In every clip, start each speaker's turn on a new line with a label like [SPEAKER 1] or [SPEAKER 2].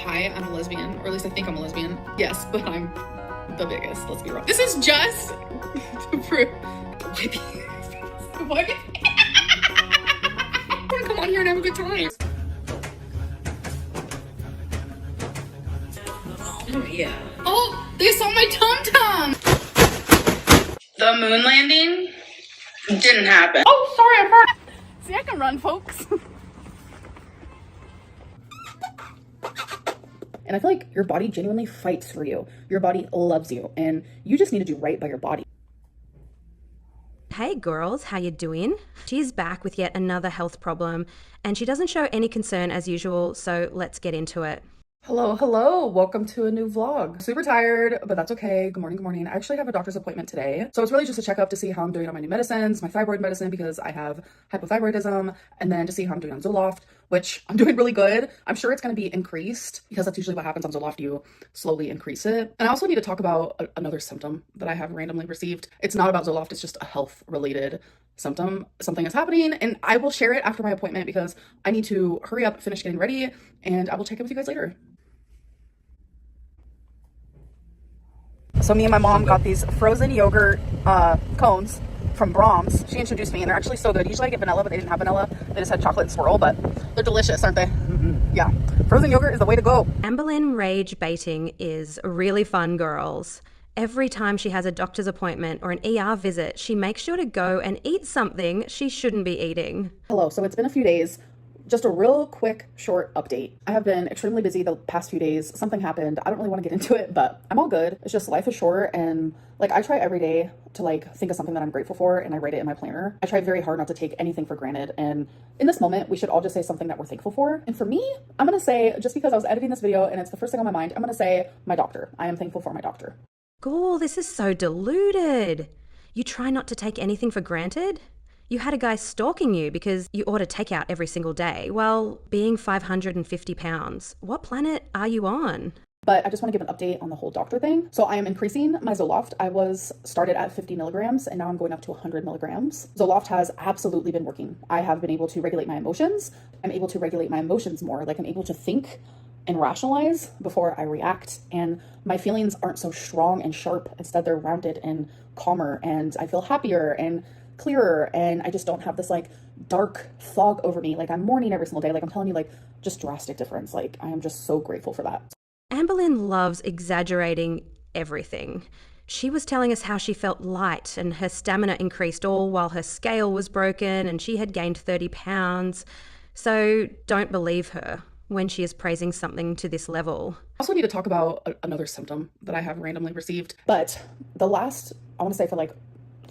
[SPEAKER 1] Hi, I'm a lesbian, or at least I think I'm a lesbian. Yes, but I'm the biggest, let's be real. This is just to prove. Wipe your face. Come on here and have a good time. Oh yeah. Oh, they saw my tum-tum! The moon landing didn't happen. Oh, sorry, I'm hurt. See, I can run, folks. And I feel like your body genuinely fights for you. Your body loves you, and you just need to do right by your body.
[SPEAKER 2] Hey girls, how you doing? She's back with yet another health problem, and she doesn't show any concern as usual, so let's get into it.
[SPEAKER 1] Hello. Welcome to a new vlog. Super tired, but that's okay. Good morning. I actually have a doctor's appointment today. So it's really just a checkup to see how I'm doing on my new medicines, my thyroid medicine, because I have hypothyroidism, and then to see how I'm doing on Zoloft, which I'm doing really good. I'm sure it's going to be increased because that's usually what happens on Zoloft. You slowly increase it. And I also need to talk about another symptom that I have randomly received. It's not about Zoloft. It's just a health related symptom. Something is happening, and I will share it after my appointment because I need to hurry up, finish getting ready, and I will check in with you guys later. So me and my mom got these frozen yogurt cones from Brahms. She introduced me, and they're actually so good. Usually I get vanilla, but they didn't have vanilla. They just had chocolate and swirl, but they're delicious, aren't they? Mm-hmm. Yeah. Frozen yogurt is the way to go.
[SPEAKER 2] Amberlynn rage baiting is really fun, girls. Every time she has a doctor's appointment or an ER visit, she makes sure to go and eat something she shouldn't be eating.
[SPEAKER 1] Hello. So it's been a few days. Just a real quick, short update. I have been extremely busy the past few days. Something happened. I don't really want to get into it, but I'm all good. It's just life is short, and like I try every day to like think of something that I'm grateful for, and I write it in my planner. I try very hard not to take anything for granted, and in this moment, we should all just say something that we're thankful for. And for me, I'm gonna say, just because I was editing this video and it's the first thing on my mind, I'm gonna say my doctor. I am thankful for my doctor.
[SPEAKER 2] Gore, this is so deluded. You try not to take anything for granted? You had a guy stalking you because you order takeout every single day. Well, being 550 pounds, what planet are you on?
[SPEAKER 1] But I just want to give an update on the whole doctor thing. So I am increasing my Zoloft. I was started at 50 milligrams and now I'm going up to 100 milligrams. Zoloft has absolutely been working. I have been able to regulate my emotions. I'm able to regulate my emotions more. Like I'm able to think and rationalize before I react. And my feelings aren't so strong and sharp. Instead, they're rounded and calmer, and I feel happier and clearer, and I just don't have this like dark fog over me. Like I'm mourning every single day. Like I'm telling you, like just drastic difference. Like I am just so grateful for that.
[SPEAKER 2] Amberlynn loves exaggerating everything. She was telling us how she felt light and her stamina increased all while her scale was broken and she had gained 30 pounds. So don't believe her when she is praising something to this level.
[SPEAKER 1] I also need to talk about another symptom that I have randomly received. But the last, I want to say for like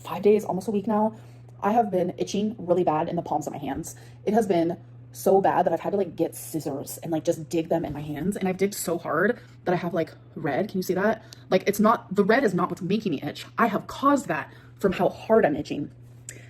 [SPEAKER 1] 5 days, almost a week now, I have been itching really bad in the palms of my hands. It has been so bad that I've had to like get scissors and like just dig them in my hands. And I've digged so hard that I have like red. Can you see that? Like it's not, the red is not what's making me itch. I have caused that from how hard I'm itching.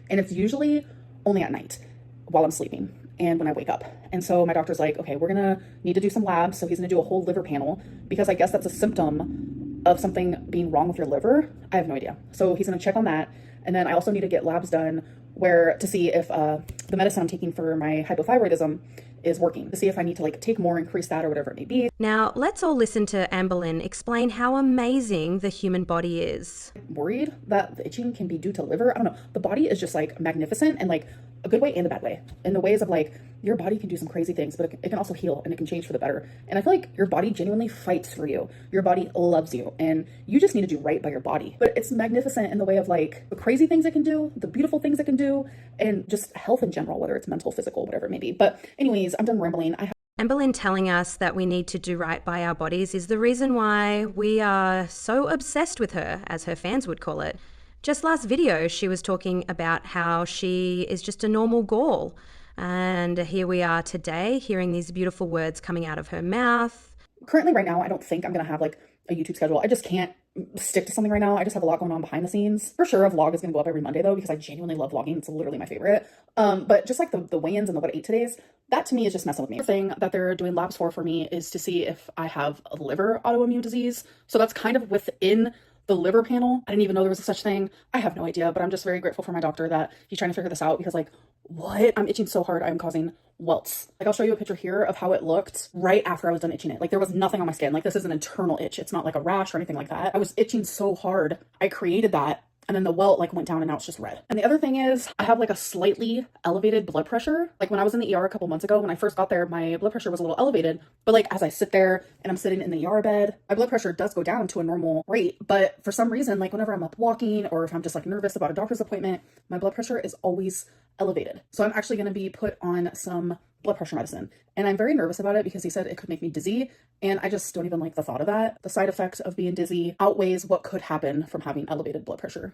[SPEAKER 1] And it's usually only at night while I'm sleeping and when I wake up. And so my doctor's like, okay, we're gonna need to do some labs. So he's gonna do a whole liver panel because I guess that's a symptom of something being wrong with your liver. I have no idea. So he's gonna check on that. And then I also need to get labs done where to see if the medicine I'm taking for my hypothyroidism is working, to see if I need to like take more, increase that, or whatever it may be.
[SPEAKER 2] Now, let's all listen to Amberlynn explain how amazing the human body is.
[SPEAKER 1] I'm worried that the itching can be due to liver. I don't know. The body is just like magnificent and like a good way and a bad way. In the ways of like your body can do some crazy things, but it can also heal and it can change for the better. And I feel like your body genuinely fights for you. Your body loves you, and you just need to do right by your body. But it's magnificent in the way of like the crazy things it can do, the beautiful things it can do, and just health in general, whether it's mental, physical, whatever it may be. But anyways, I'm done rambling.
[SPEAKER 2] Amberlynn telling us that we need to do right by our bodies is the reason why we are so obsessed with her, as her fans would call it. Just last video, she was talking about how she is just a normal Gaul. And here we are today, hearing these beautiful words coming out of her mouth.
[SPEAKER 1] Currently, right now, I don't think I'm going to have like a YouTube schedule. I just can't stick to something right now. I just have a lot going on behind the scenes. For sure, a vlog is going to go up every Monday though, because I genuinely love vlogging. It's literally my favorite. But just like the weigh-ins and the what I ate today's, that to me is just messing with me. The thing that they're doing labs for me is to see if I have a liver autoimmune disease. So that's kind of within the liver panel. I didn't even know there was a such thing. I have no idea, but I'm just very grateful for my doctor that he's trying to figure this out, because like what? I'm itching so hard, I'm causing welts. Like, I'll show you a picture here of how it looked right after I was done itching it. Like, there was nothing on my skin. Like, this is an internal itch. It's not like a rash or anything like that. I was itching so hard. I created that, and then the welt like went down and now it's just red. And the other thing is I have like a slightly elevated blood pressure. Like, when I was in the ER a couple months ago, when I first got there, my blood pressure was a little elevated, but like as I sit there and I'm sitting in the ER bed, my blood pressure does go down to a normal rate. But for some reason, like whenever I'm up walking or if I'm just like nervous about a doctor's appointment, my blood pressure is always elevated. So I'm actually going to be put on some blood pressure medicine. And I'm very nervous about it because he said it could make me dizzy. And I just don't even like the thought of that. The side effect of being dizzy outweighs what could happen from having elevated blood pressure.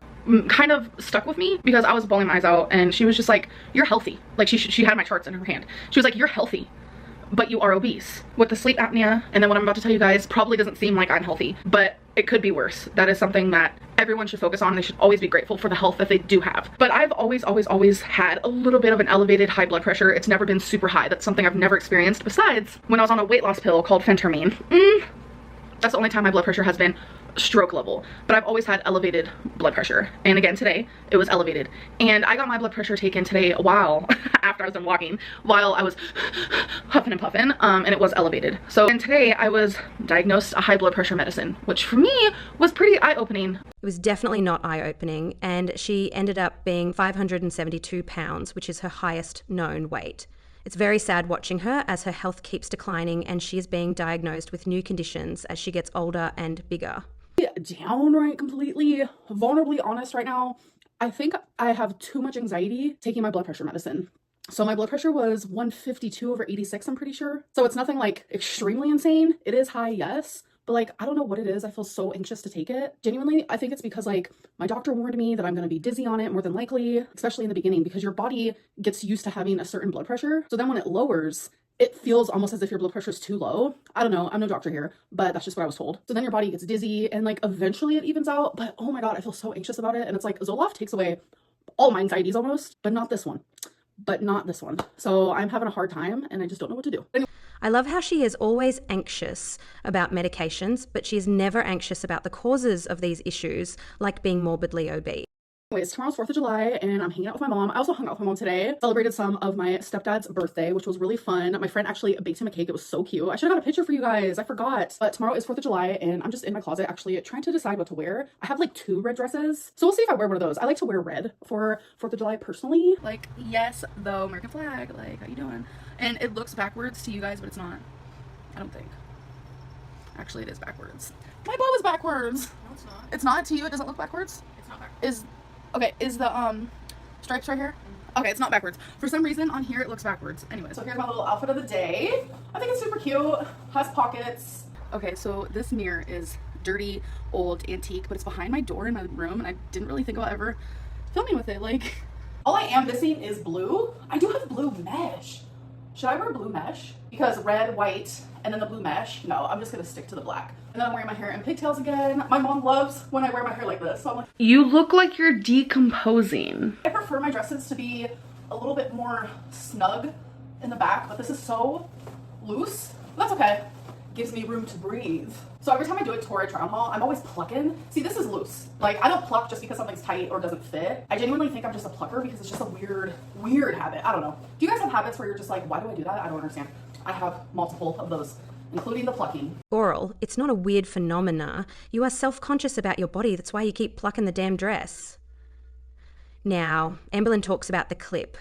[SPEAKER 1] Kind of stuck with me because I was bawling my eyes out and she was just like, you're healthy. Like she had my charts in her hand. She was like, you're healthy, but you are obese with the sleep apnea. And then what I'm about to tell you guys probably doesn't seem like I'm healthy, but it could be worse. That is something that everyone should focus on. They should always be grateful for the health that they do have. But I've always had a little bit of an elevated high blood pressure. It's never been super high. That's something I've never experienced besides when I was on a weight loss pill called phentermine. That's the only time my blood pressure has been stroke level, but I've always had elevated blood pressure. And again, today it was elevated. And I got my blood pressure taken today a while after I was done walking, while I was huffing and puffing, and it was elevated. So, and today I was diagnosed a high blood pressure medicine, which for me was pretty eye-opening.
[SPEAKER 2] It was definitely not eye-opening, and she ended up being 572 pounds, which is her highest known weight. It's very sad watching her as her health keeps declining and she is being diagnosed with new conditions as she gets older and bigger.
[SPEAKER 1] Downright completely vulnerably honest right now, I think I have too much anxiety taking my blood pressure medicine. So my blood pressure was 152/86, I'm pretty sure. So it's nothing like extremely insane. It is high, yes, but like, I don't know what it is. I feel so anxious to take it. Genuinely, I think it's because like my doctor warned me that I'm going to be dizzy on it more than likely, especially in the beginning, because your body gets used to having a certain blood pressure. So then when it lowers, it feels almost as if your blood pressure is too low. I don't know. I'm no doctor here, but that's just what I was told. So then your body gets dizzy and like eventually it evens out. But oh my God, I feel so anxious about it. And it's like Zoloft takes away all my anxieties almost, but not this one. So I'm having a hard time and I just don't know what to do. Anyway.
[SPEAKER 2] I love how she is always anxious about medications, but she is never anxious about the causes of these issues, like being morbidly obese.
[SPEAKER 1] Anyways, tomorrow's 4th of July and I'm hanging out with my mom. I also hung out with my mom today, celebrated some of my stepdad's birthday, which was really fun. My friend actually baked him a cake. It was so cute. I should have got a picture for you guys. I forgot. But tomorrow is 4th of July and I'm just in my closet actually trying to decide what to wear. I have like 2 red dresses. So we'll see if I wear one of those. I like to wear red for 4th of July personally. Like, yes, the American flag. Like, how you doing? And it looks backwards to you guys, but it's not. I don't think. Actually, it is backwards. My bow is backwards. No, it's not. It's not to you? It doesn't look backwards? It's not backwards. Is the stripes right here? Okay, it's not backwards. For some reason on here it looks backwards. Anyway, so here's my little outfit of the day. I think it's super cute. Has pockets. Okay, so this mirror is dirty, old, antique, but it's behind my door in my room and I didn't really think about ever filming with it. Like, all I am missing is blue. I do have blue mesh. Should I wear blue mesh? Because red, white, and then the blue mesh. No, I'm just gonna stick to the black. And then I'm wearing my hair in pigtails again. My mom loves when I wear my hair like this. So I'm like, you look like you're decomposing. I prefer my dresses to be a little bit more snug in the back, but this is so loose. That's okay. Gives me room to breathe. So every time I do a tour at try on haul, I'm always plucking. See, this is loose. Like, I don't pluck just because something's tight or doesn't fit. I genuinely think I'm just a plucker because it's just a weird habit. I don't know. Do you guys have habits where you're just like, why do I do that? I don't understand. I have multiple of those, including the plucking.
[SPEAKER 2] Oral, it's not a weird phenomena. You are self-conscious about your body. That's why you keep plucking the damn dress. Now, Amberlynn talks about the clip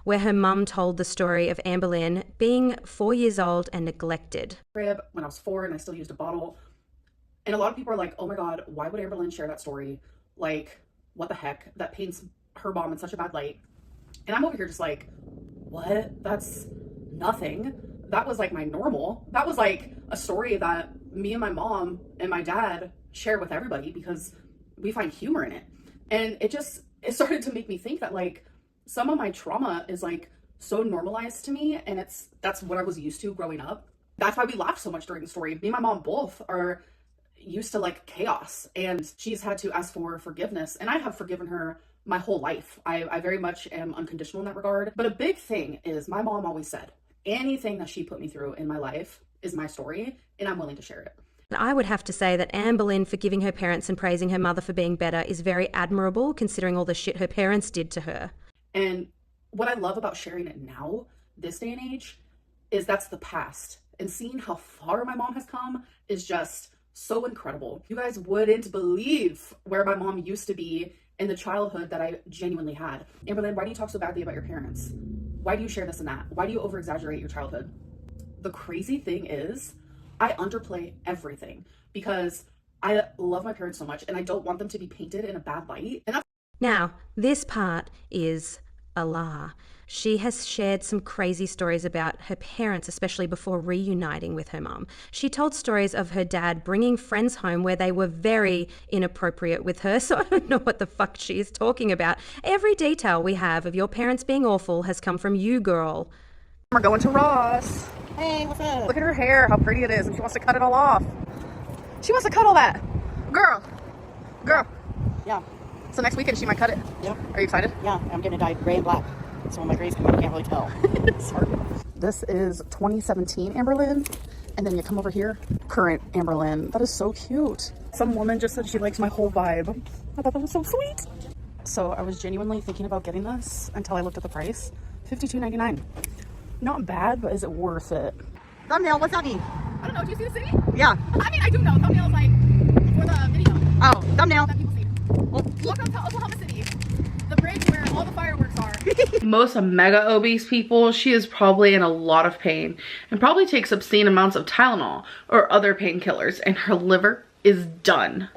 [SPEAKER 2] where her mum told the story of Amberlynn being 4 years old and neglected.
[SPEAKER 1] When I was 4 and I still used a bottle. And a lot of people are like, oh my God, why would Amberlynn share that story? Like, what the heck? That paints her mom in such a bad light. And I'm over here just like, what? That's nothing. That was like my normal. That was like a story that me and my mom and my dad share with everybody because we find humor in it. And it started to make me think that like, some of my trauma is like so normalized to me and that's what I was used to growing up. That's why we laugh so much during the story. Me and my mom both are used to like chaos and she's had to ask for forgiveness and I have forgiven her my whole life. I very much am unconditional in that regard. But a big thing is my mom always said, anything that she put me through in my life is my story and I'm willing to share it.
[SPEAKER 2] I would have to say that Amberlynn forgiving her parents and praising her mother for being better is very admirable considering all the shit her parents did to her.
[SPEAKER 1] And what I love about sharing it now, this day and age, is that's the past. And seeing how far my mom has come is just so incredible. You guys wouldn't believe where my mom used to be in the childhood that I genuinely had. Amberlynn, why do you talk so badly about your parents? Why do you share this and that? Why do you over exaggerate your childhood? The crazy thing is, I underplay everything because I love my parents so much and I don't want them to be painted in a bad light. And that's
[SPEAKER 2] Now, this part is Allah. She has shared some crazy stories about her parents, especially before reuniting with her mum. She told stories of her dad bringing friends home where they were very inappropriate with her, so I don't know what the fuck she is talking about. Every detail we have of your parents being awful has come from you, girl.
[SPEAKER 1] we're going to Ross.
[SPEAKER 3] Hey, what's up?
[SPEAKER 1] Look at her hair, how pretty it is, and she wants to cut it all off. She wants to cut all that. Girl.
[SPEAKER 3] Yeah,
[SPEAKER 1] So next weekend she might cut it.
[SPEAKER 3] yep,
[SPEAKER 1] Are you excited?
[SPEAKER 3] yeah. I'm getting it dyed gray and black. So when my grays come out, I can't really tell.
[SPEAKER 1] Sorry. This is 2017 Amberlynn. And then you come over here, current Amberlynn. That is so cute. Some woman just said she likes my whole vibe. I thought that was so sweet. So I was genuinely thinking about getting this until I looked at the price. $52.99. Not bad, but is it worth it?
[SPEAKER 3] Thumbnail, what's that mean?
[SPEAKER 1] I don't know. Do you see the city?
[SPEAKER 3] Yeah.
[SPEAKER 1] I mean, I do know. Thumbnail's like for the video
[SPEAKER 3] Oh, thumbnail.
[SPEAKER 1] that people see. Welcome to Oklahoma City, the bridge where all the fireworks are. Most mega obese people, she is probably in a lot of pain and probably takes obscene amounts of Tylenol or other painkillers, and her liver is done.